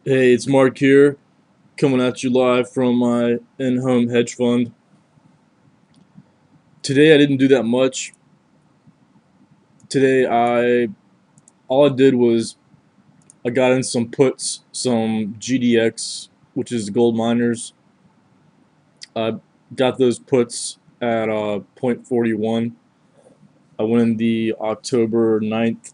Hey, it's Mark here, coming at you live from my in-home hedge fund. Today I didn't do that much. Today all I did was I got in some puts, some GDX, which is gold miners. I got those puts at 0.41. I went in the October 9th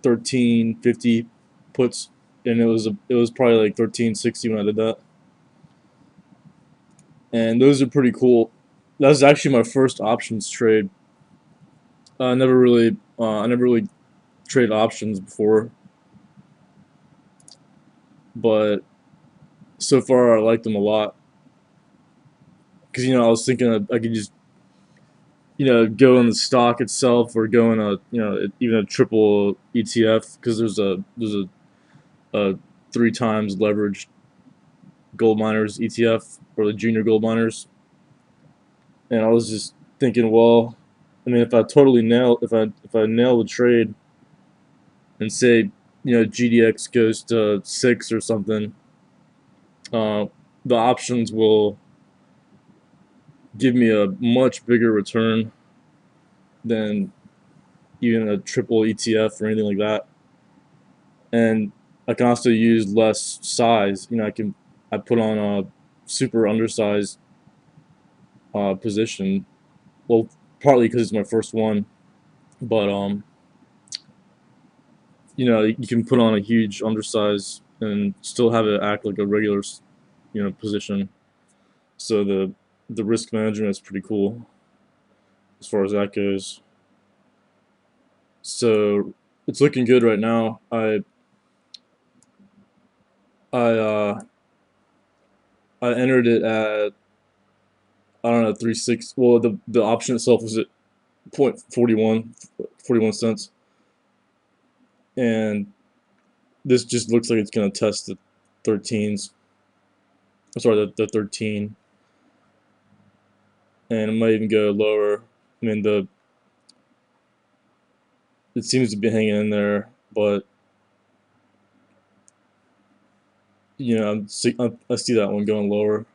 1350 puts, and it was probably like 1360 when I did that. And those are pretty cool. That was actually my first options trade. I never really traded options before, but so far I like them a lot because I was thinking I could just go in the stock itself or go in a even a triple ETF because there's a three times leveraged gold miners ETF or the junior gold miners, and I was just thinking, well, I mean, if I nail the trade and say GDX goes to 6 or something, uh, the options will give me a much bigger return than even a triple ETF or anything like that. And I can also use less size. I put on a super undersized position. Well, partly because it's my first one, but you can put on a huge undersize and still have it act like a regular position. So the risk management is pretty cool as far as that goes. So it's looking good right now. I I entered it at, I don't know, 3.6. Well, the option itself was at 0.41 cents, and this just looks like it's gonna test the 13s. I'm sorry, the 13, and it might even go lower. I mean, the it seems to be hanging in there, but I see that one going lower.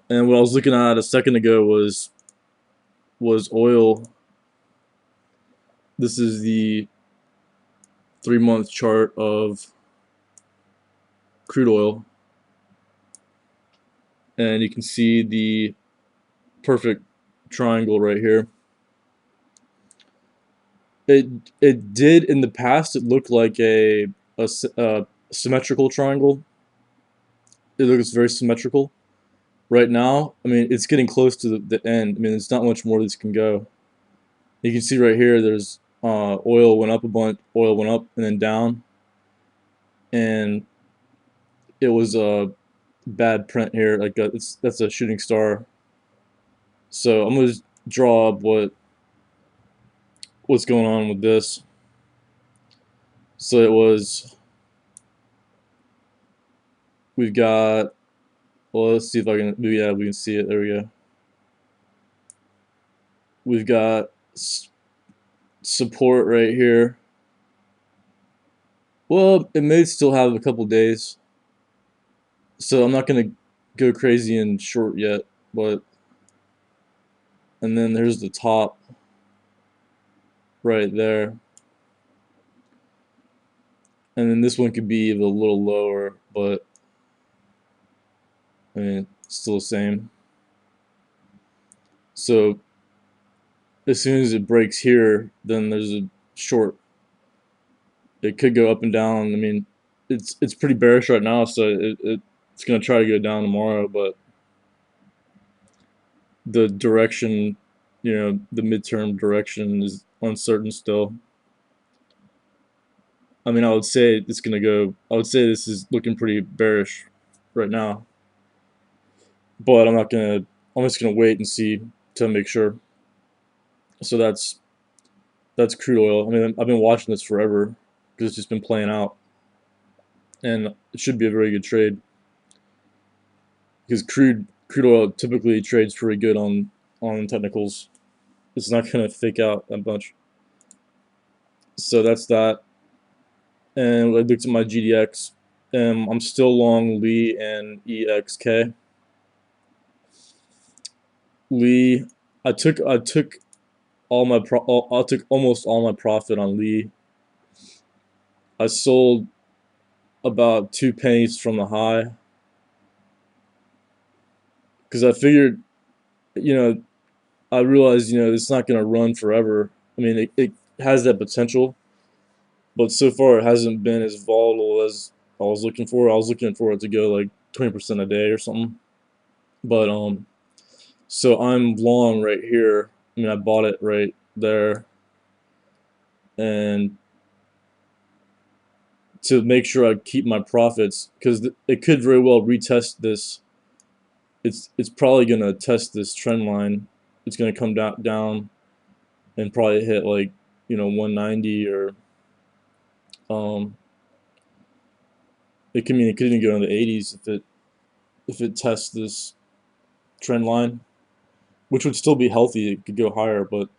And what I was looking at a second ago was oil. This is the 3-month chart of crude oil, and you can see the perfect triangle right here. It it did in the past. It looked like a symmetrical triangle. It looks very symmetrical. Right now, I mean, it's getting close to the end. I mean, there's not much more this can go. You can see right here. There's oil went up a bunch, oil went up and then down, and it was a bad print here. Like that's a shooting star. So I'm gonna draw up what's going on with this. So we've got, well, let's see if I can, yeah, we can see it. There we go. We've got support right here. Well, it may still have a couple days, so I'm not gonna go crazy and short yet. But and then there's the top right there, and then this one could be a little lower, but I mean, it's still the same. So as soon as it breaks here, then there's a short. It could go up and down. I mean, it's pretty bearish right now, so it's gonna try to go down tomorrow, but the direction, the midterm direction is uncertain still. I mean, I would say it's gonna go. I would say this is looking pretty bearish right now, but I'm not gonna. I'm just gonna wait and see to make sure. So that's crude oil. I mean, I've been watching this forever because it's just been playing out, and it should be a very good trade because crude oil typically trades pretty good on technicals. It's not gonna fake out that much. So that's that. and I looked at my GDX, and I'm still long Lee and EXK. Lee, I took I took almost all my profit on Lee. I sold about 2 pennies from the high because I figured, you know, I realized, it's not going to run forever. I mean, it has that potential, but so far it hasn't been as volatile as I was looking for. I was looking for it to go like 20% a day or something. But so I'm long right here. I mean, I bought it right there, and to make sure I keep my profits because it could very well retest this. It's probably gonna test this trend line. It's gonna come down and probably hit like 190 or um it could even go in the 80s if it tests this trend line, which would still be healthy. It could go higher, but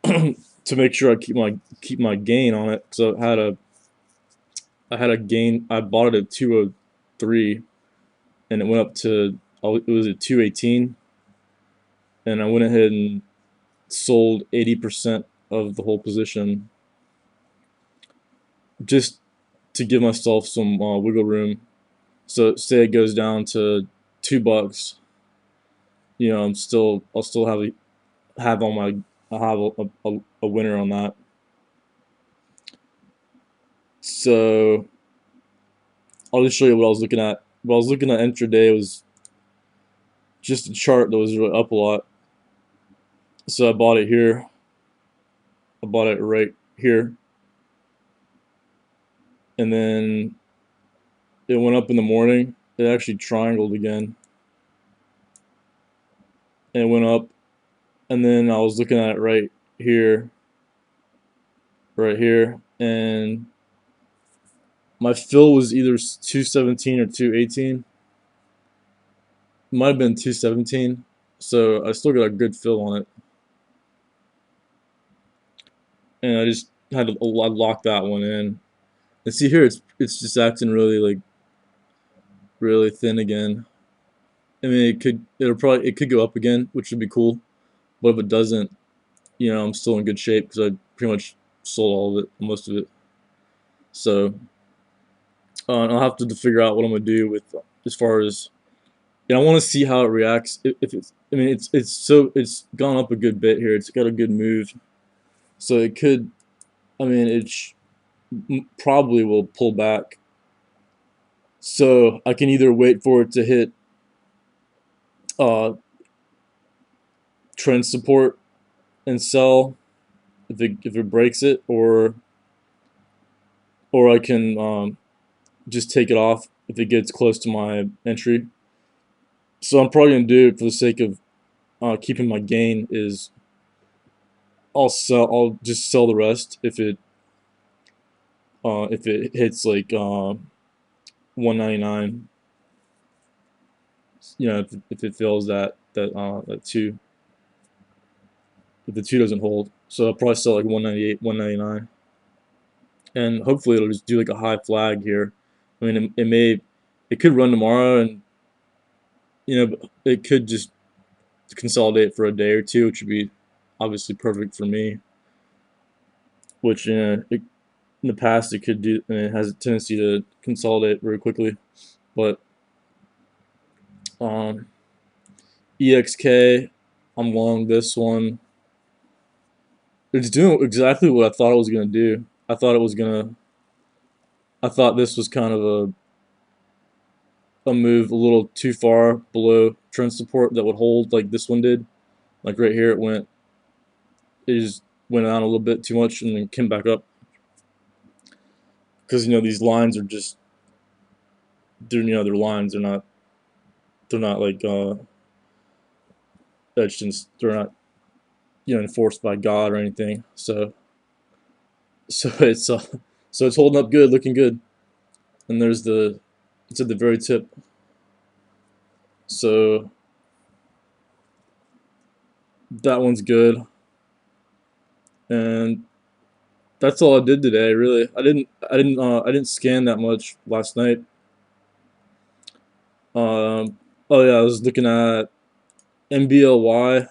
to make sure I keep my gain on it. So I had a gain. I bought it at 203, and it went up to it was at 218, and I went ahead and sold 80% of the whole position just to give myself some wiggle room. So say it goes down to $2, I'll still have on my I have a winner on that. So I'll just show you what I was looking at. What I was looking at intraday was just a chart that was really up a lot. So I bought it here. I bought it right here, and then it went up in the morning. It actually triangled again, and it went up. And then I was looking at it here, right here, and my fill was either 217 or 218. It might have been 217, so I still got a good fill on it, and I just had to lock that one in. And see here, it's just acting really like really thin again. I mean, it could go up again, which would be cool. But if it doesn't, I'm still in good shape because I pretty much sold all of it, most of it. So I'll have to figure out what I'm gonna do with as far as I want to see how it reacts. If it's, I mean, it's gone up a good bit here. It's got a good move, so it could. I mean, probably will pull back. So I can either wait for it to hit uh, trend support and sell if it breaks it, or I can just take it off if it gets close to my entry. So I'm probably gonna do it for the sake of keeping my gain. Is I'll just sell the rest if it hits like 199. If it fails that two, if the two doesn't hold, so I'll probably sell like 198, 199, and hopefully it'll just do like a high flag here. I mean, it could run tomorrow, and it could just consolidate for a day or two, which would be obviously perfect for me. Which in the past it could do, and it has a tendency to consolidate very quickly. But um, EXK, I'm long this one. It's doing exactly what I thought it was gonna do. I thought this was kind of a move a little too far below trend support that would hold like this one did. Like right here, it just went down a little bit too much and then came back up. Because these lines are just they're lines. They're not like etched and they're not enforced by God or anything. So it's holding up good, looking good. And it's at the very tip. So that one's good. And that's all I did today. Really, I didn't scan that much last night. Oh yeah, I was looking at MBLY,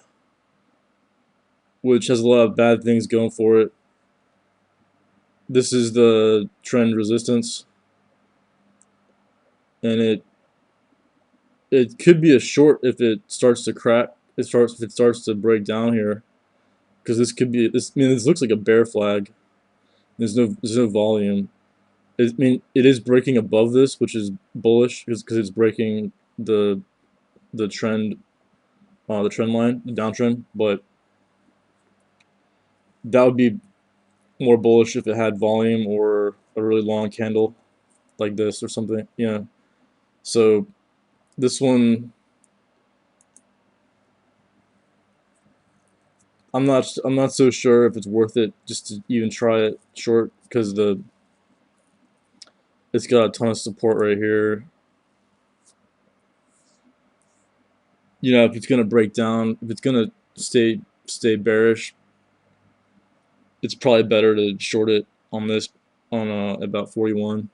which has a lot of bad things going for it. This is the trend resistance, and it could be a short if it starts to crack. If it starts to break down here, because this could be this. I mean, this looks like a bear flag. There's no volume. I mean, it is breaking above this, which is bullish because it's breaking the trend, the trend line, the downtrend. But that would be more bullish if it had volume or a really long candle like this or something. Yeah. So this one, I'm not so sure if it's worth it just to even try it short because it's got a ton of support right here. You know, if it's gonna break down, if it's gonna stay bearish, it's probably better to short it on this on about 41.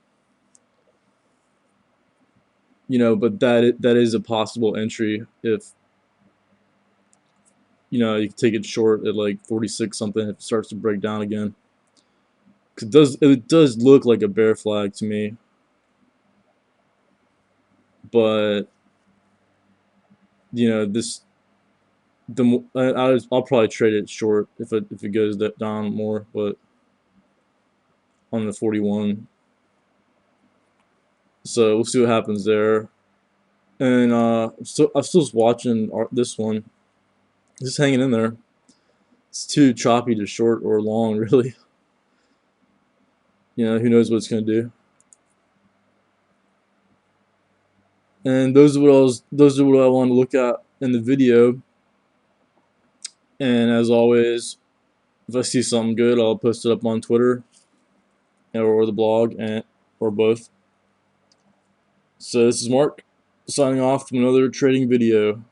You know, but that is a possible entry if you know you can take it short at like 46 something if it starts to break down again. 'Cause it does look like a bear flag to me, but you know this I'll probably trade it short if it goes down more, but on the 41. So we'll see what happens there. And I'm still just watching this one, just hanging in there. It's too choppy to short or long, really. You know, who knows what it's gonna do. And those are what I want to look at in the video. And as always, if I see something good, I'll post it up on Twitter or the blog or both. So this is Mark signing off from another trading video.